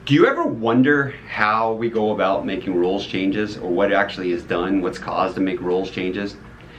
Do you ever wonder how we go about making rules changes, or what actually is done, what's caused to make rules changes?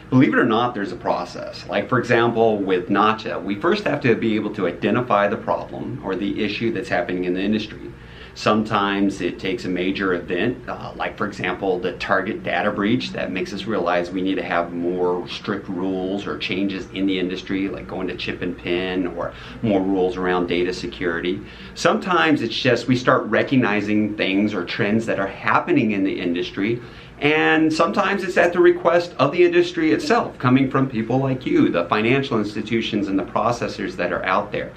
Believe it or not, there's a process. Like, for example, with NACHA, we first have to be able to identify the problem or the issue that's happening in the industry. Sometimes it takes a major event, like for example, the target data breach that makes us realize we need to have more strict rules or changes in the industry, like going to chip and pin, or more rules around data security. Sometimes it's just we start recognizing things or trends that are happening in the industry, and sometimes it's at the request of the industry itself, coming from people like you, the financial institutions and the processors that are out there.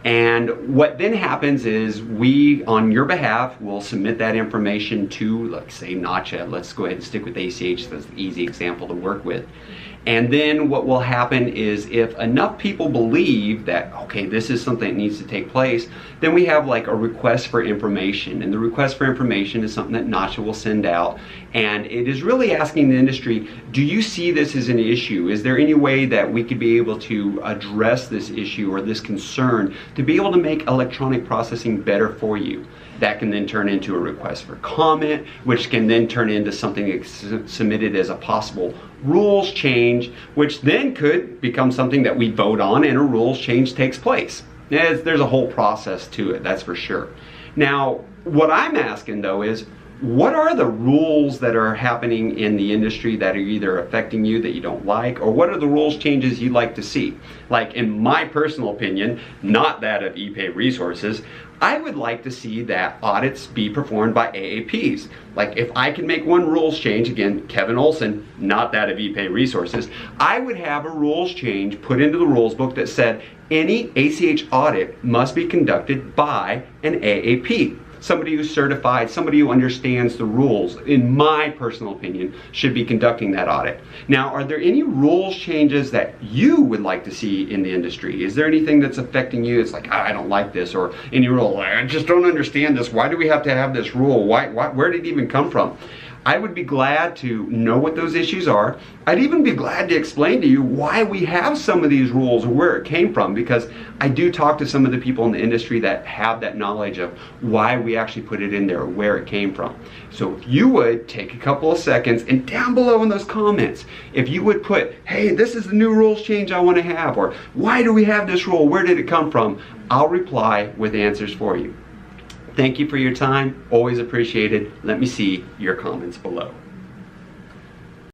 And what then happens is we, on your behalf, will submit that information to, like, say, NACHA. Let's go ahead and stick with ACH, that's the easy example to work with. And then what will happen is, if enough people believe that, okay, this is something that needs to take place, then we have like a request for information. And the request for information is something that NACHA will send out. And it is really asking the industry, do you see this as an issue? Is there any way that we could be able to address this issue or this concern to be able to make electronic processing better for you? That can then turn into a request for comment, which can then turn into something that's submitted as a possible rules change, which then could become something that we vote on and a rules change takes place. There's a whole process to it, that's for sure. Now, what I'm asking though is, what are the rules that are happening in the industry that are either affecting you that you don't like, or what are the rules changes you'd like to see? Like, in my personal opinion, not that of ePayResources, I would like to see that audits be performed by AAPs. Like, if I can make one rules change, again, Kevin Olsen, not that of ePayResources, I would have a rules change put into the rules book that said any ACH audit must be conducted by an AAP. Somebody who's certified, somebody who understands the rules, in my personal opinion, should be conducting that audit. Now, are there any rules changes that you would like to see in the industry? Is there anything that's affecting you? It's like, I don't like this, or any rule, I just don't understand this. Why do we have to have this rule? Where did it even come from? I would be glad to know what those issues are. I'd even be glad to explain to you why we have some of these rules or where it came from, because I do talk to some of the people in the industry that have that knowledge of why we actually put it in there, where it came from. So if you would take a couple of seconds, and down below in those comments, if you would put, hey, this is the new rules change I want to have, or why do we have this rule, where did it come from, I'll reply with answers for you. Thank you for your time, always appreciated. Let me see your comments below.